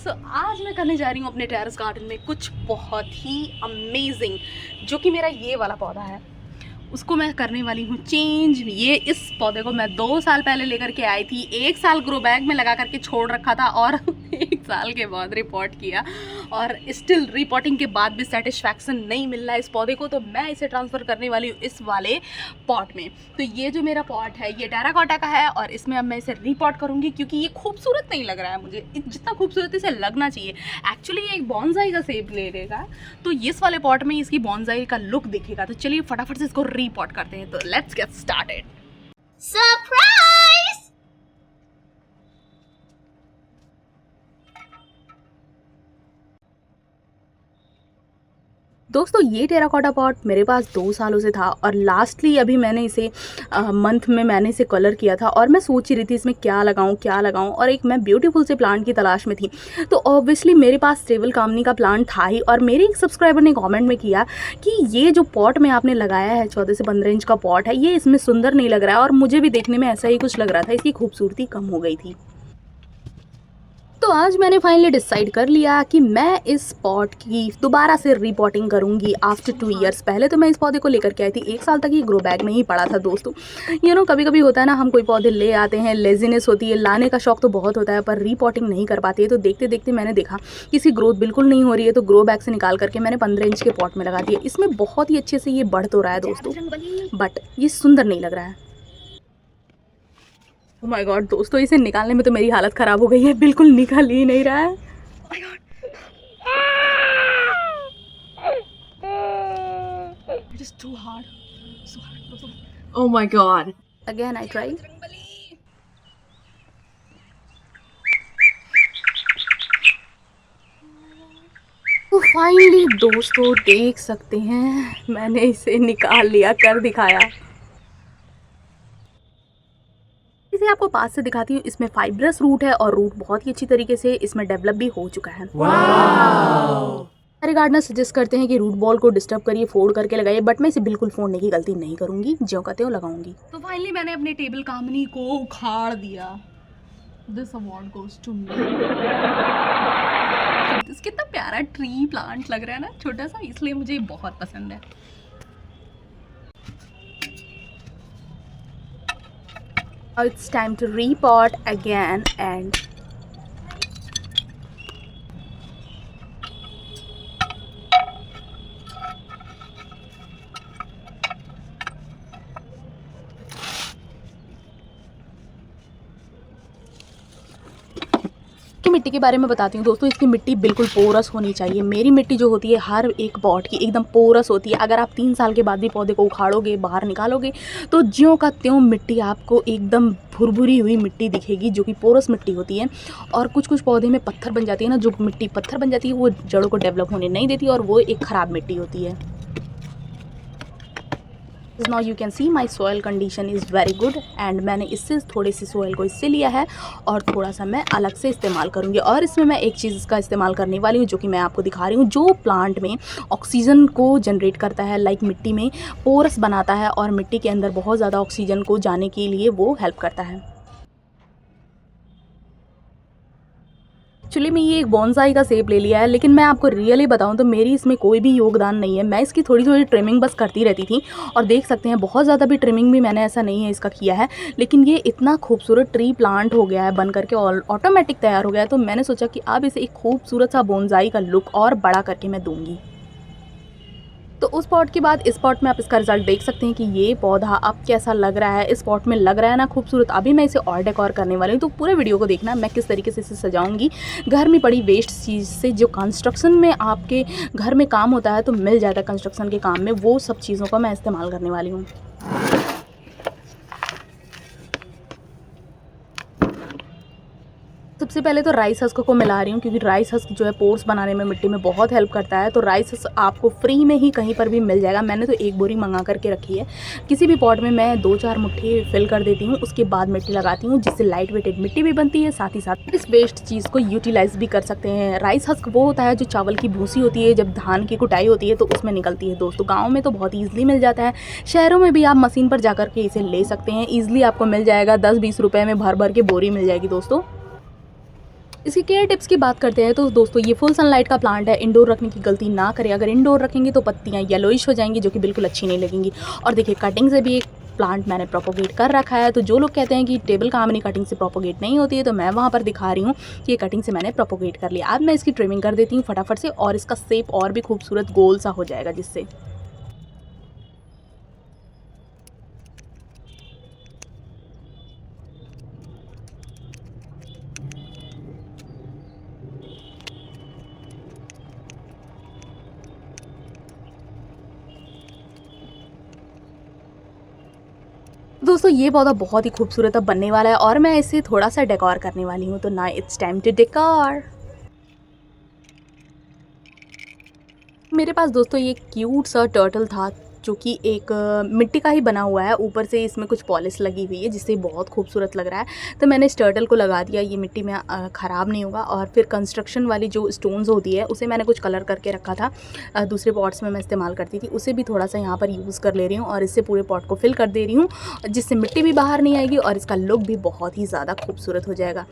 आज मैं करने जा रही हूँ अपने टेरेस गार्डन में कुछ बहुत ही अमेजिंग, जो कि मेरा ये वाला पौधा है उसको मैं करने वाली हूँ चेंज। ये इस पौधे को मैं 2 साल पहले लेकर के आई थी, 1 साल ग्रो बैग में लगा करके छोड़ रखा था और 1 साल के बाद रिपोर्ट किया और स्टिल रिपोर्टिंग के बाद भी सेटिस्फैक्शन नहीं मिल रहा है इस पौधे को। तो मैं इसे ट्रांसफ़र करने वाली हूँ इस वाले पॉट में। तो ये जो मेरा पॉट है ये टेराकोटा का है और इसमें अब मैं इसे रिपोर्ट करूँगी क्योंकि ये खूबसूरत नहीं लग रहा है मुझे जितना खूबसूरत इसे लगना चाहिए। एक्चुअली ये एक बॉन्साई का शेप ले लेगा तो इस वाले पॉट में इसकी बॉन्साई का लुक दिखेगा। तो चलिए फटाफट से इसको रिपोर्ट करते हैं। तो लेट्स गेट स्टार्टेड। सरप्राइज! दोस्तों ये टेराकोटा पॉट मेरे पास 2 सालों से था और लास्टली अभी मैंने इसे मंथ में मैंने इसे कलर किया था और मैं सोच रही थी इसमें क्या लगाऊं और एक मैं ब्यूटीफुल से प्लांट की तलाश में थी। तो ऑब्वियसली मेरे पास टेबल कामनी का प्लांट था ही और मेरे एक सब्सक्राइबर ने कमेंट में किया कि ये जो पॉट में आपने लगाया है 14 से 15 इंच का पॉट है, ये इसमें सुंदर नहीं लग रहा है। और मुझे भी देखने में ऐसा ही कुछ लग रहा था, इसकी खूबसूरती कम हो गई थी। तो आज मैंने फाइनली डिसाइड कर लिया कि मैं इस पॉट की दोबारा से रिपोर्टिंग करूंगी आफ्टर 2 इयर्स। पहले तो मैं इस पौधे को लेकर के आई थी, 1 साल तक ये ग्रो बैग में ही पड़ा था। दोस्तों कभी कभी होता है ना, हम कोई पौधे ले आते हैं, लेजीनेस होती है, लाने का शौक तो बहुत होता है पर रिपोर्टिंग नहीं कर पाती है। तो देखते देखते मैंने देखा कि इसकी ग्रोथ बिल्कुल नहीं हो रही है, तो ग्रो बैग से निकाल करके मैंने 15 इंच के पॉट में लगा दिया। इसमें बहुत ही अच्छे से ये बढ़ तो रहा है दोस्तों, बट ये सुंदर नहीं लग रहा है। Oh my God, दोस्तों इसे निकालने में तो मेरी हालत ख़राब हो गई है, बिल्कुल निकल ही नहीं रहा है। Oh my God. It is too hard. So hard. Oh my god. Again I try. तो फाइनली दोस्तों देख सकते हैं मैंने इसे निकाल लिया, कर दिखाया। इसे आपको पास से दिखाती हूँ। इसमें फाइब्रस रूट है और रूट बहुत ही अच्छी तरीके से इसमें डेवलप भी हो चुका है। सारे गार्डनर सजेस्ट करते हैं कि रूट बॉल को डिस्टर्ब करिए, फोड़ करके लगाइए, बट मैं इसे बिल्कुल फोड़ने की गलती नहीं करूंगी, ज्यों का त्यों लगाऊंगी। तो फाइनली मैंने अपने टेबल कामनी को उखाड़ दिया। This award goes to me. कितना प्यारा ट्री प्लांट लग रहा है ना, छोटा सा, इसलिए मुझे बहुत पसंद है। Now it's time to repot again and मिट्टी के बारे में बताती हूँ दोस्तों। इसकी मिट्टी बिल्कुल पोरस होनी चाहिए। मेरी मिट्टी जो होती है हर एक पॉट की एकदम पोरस होती है। अगर आप 3 साल के बाद भी पौधे को उखाड़ोगे, बाहर निकालोगे तो ज्यों का त्यों मिट्टी आपको एकदम भुरभुरी हुई मिट्टी दिखेगी, जो कि पोरस मिट्टी होती है। और कुछ कुछ पौधे में पत्थर बन जाती है ना, जो मिट्टी पत्थर बन जाती है वो जड़ों को डेवलप होने नहीं देती और वो एक ख़राब मिट्टी होती है। Now you can see my soil condition is very good and मैंने इससे थोड़े से सोयल को इससे लिया है और थोड़ा सा मैं अलग से इस्तेमाल करूँगी। और इसमें मैं एक चीज़ का इस्तेमाल करने वाली हूँ जो कि मैं आपको दिखा रही हूँ, जो प्लांट में ऑक्सीजन को जनरेट करता है, लाइक मिट्टी में पोरस बनाता है और मिट्टी के अंदर बहुत ज़्यादा ऑक्सीजन को जाने के लिए वो हेल्प करता है। एक्चुअली मैं ये एक बॉन्साई का शेप ले लिया है, लेकिन मैं आपको रियली बताऊं तो मेरी इसमें कोई भी योगदान नहीं है। मैं इसकी थोड़ी थोड़ी ट्रिमिंग बस करती रहती थी और देख सकते हैं बहुत ज़्यादा भी ट्रिमिंग भी मैंने ऐसा नहीं है इसका किया है, लेकिन ये इतना खूबसूरत ट्री प्लांट हो गया है, बन करके ऑटोमेटिक तैयार हो गया है। तो मैंने सोचा कि अब इसे एक खूबसूरत सा बॉन्साई का लुक और बड़ा करके मैं दूँगी। तो उस पॉट के बाद इस पॉट में आप इसका रिजल्ट देख सकते हैं कि ये पौधा अब कैसा लग रहा है। इस पॉट में लग रहा है ना खूबसूरत। अभी मैं इसे और डेकोर करने वाली हूँ, तो पूरे वीडियो को देखना मैं किस तरीके से इसे सजाऊंगी। घर में पड़ी वेस्ट चीज़ से जो कंस्ट्रक्शन में आपके घर में काम होता है तो मिल जाता है कंस्ट्रक्शन के काम में, वो सब चीज़ों का मैं इस्तेमाल करने वाली हूँ। सबसे पहले तो राइस हस्क को मिला रही हूँ क्योंकि राइस हस्क जो है पोर्स बनाने में मिट्टी में बहुत हेल्प करता है। तो राइस हस्क आपको फ्री में ही कहीं पर भी मिल जाएगा। मैंने तो 1 बोरी मंगा करके रखी है। किसी भी पॉट में मैं 2-4 मुट्ठी फिल कर देती हूँ, उसके बाद मिट्टी लगाती हूँ, जिससे लाइट वेटेड मिट्टी भी बनती है। साथ ही साथ इस वेस्ट चीज़ को यूटिलाइज़ भी कर सकते हैं। राइस हस्क वो होता है जो चावल की भूसी होती है, जब धान की कुटाई होती है तो उसमें निकलती है। दोस्तों गाँव में तो बहुत ईजिली मिल जाता है, शहरों में भी आप मशीन पर जा के इसे ले सकते हैं। ईजिली आपको मिल जाएगा, 10-20 रुपये में भर भर के बोरी मिल जाएगी दोस्तों। इसकी केयर टिप्स की बात करते हैं तो दोस्तों ये फुल सनलाइट का प्लांट है, इंडोर रखने की गलती ना करें। अगर इंडोर रखेंगे तो पत्तियाँ येलोइश हो जाएंगी जो कि बिल्कुल अच्छी नहीं लगेंगी। और देखिए कटिंग से भी एक प्लांट मैंने प्रोपोगेट कर रखा है। तो जो लोग कहते हैं कि टेबल कामनी कटिंग से प्रोपोगेट नहीं होती है, तो मैं वहाँ पर दिखा रही हूँ कि ये कटिंग से मैंने प्रोपोगेट कर लिया। अब मैं इसकी ट्रिमिंग कर देती हूँ फटाफट से और इसका शेप और भी खूबसूरत गोल सा हो जाएगा जिससे। दोस्तों ये पौधा बहुत ही खूबसूरत अब बनने वाला है और मैं इसे थोड़ा-सा डेकोर करने वाली हूँ। तो now it's time to decor. मेरे पास दोस्तों ये क्यूट सा टर्टल था जो कि एक मिट्टी का ही बना हुआ है। ऊपर से इसमें कुछ पॉलिश लगी हुई है जिससे बहुत खूबसूरत लग रहा है। तो मैंने इस टर्टल को लगा दिया, ये मिट्टी में ख़राब नहीं होगा। और फिर कंस्ट्रक्शन वाली जो स्टोन्स होती है उसे मैंने कुछ कलर करके रखा था, दूसरे पॉट्स में मैं इस्तेमाल करती थी, उसे भी थोड़ा सा यहाँ पर यूज़ कर ले रही हूँ और इससे पूरे पॉट को फिल कर दे रही हूँ जिससे मिट्टी भी बाहर नहीं आएगी और इसका लुक भी बहुत ही ज़्यादा खूबसूरत हो जाएगा।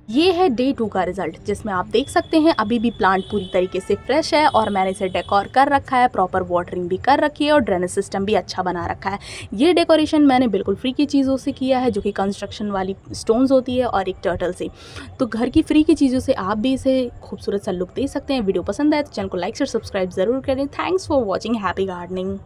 ये है डे 2 का रिज़ल्ट जिसमें आप देख सकते हैं अभी भी प्लांट पूरी तरीके से फ्रेश है और मैंने इसे डेकोर कर रखा है, प्रॉपर वाटरिंग भी कर रखी है और ड्रेनेज सिस्टम भी अच्छा बना रखा है। ये डेकोरेशन मैंने बिल्कुल फ्री की चीज़ों से किया है जो कि कंस्ट्रक्शन वाली स्टोन्स होती है और एक टर्टल से। तो घर की फ्री की चीज़ों से आप भी इसे खूबसूरत सा लुक दे सकते हैं। वीडियो पसंद आए तो चैनल को लाइक शेयर सब्सक्राइब ज़रूर करें। Thanks for watching. Happy gardening.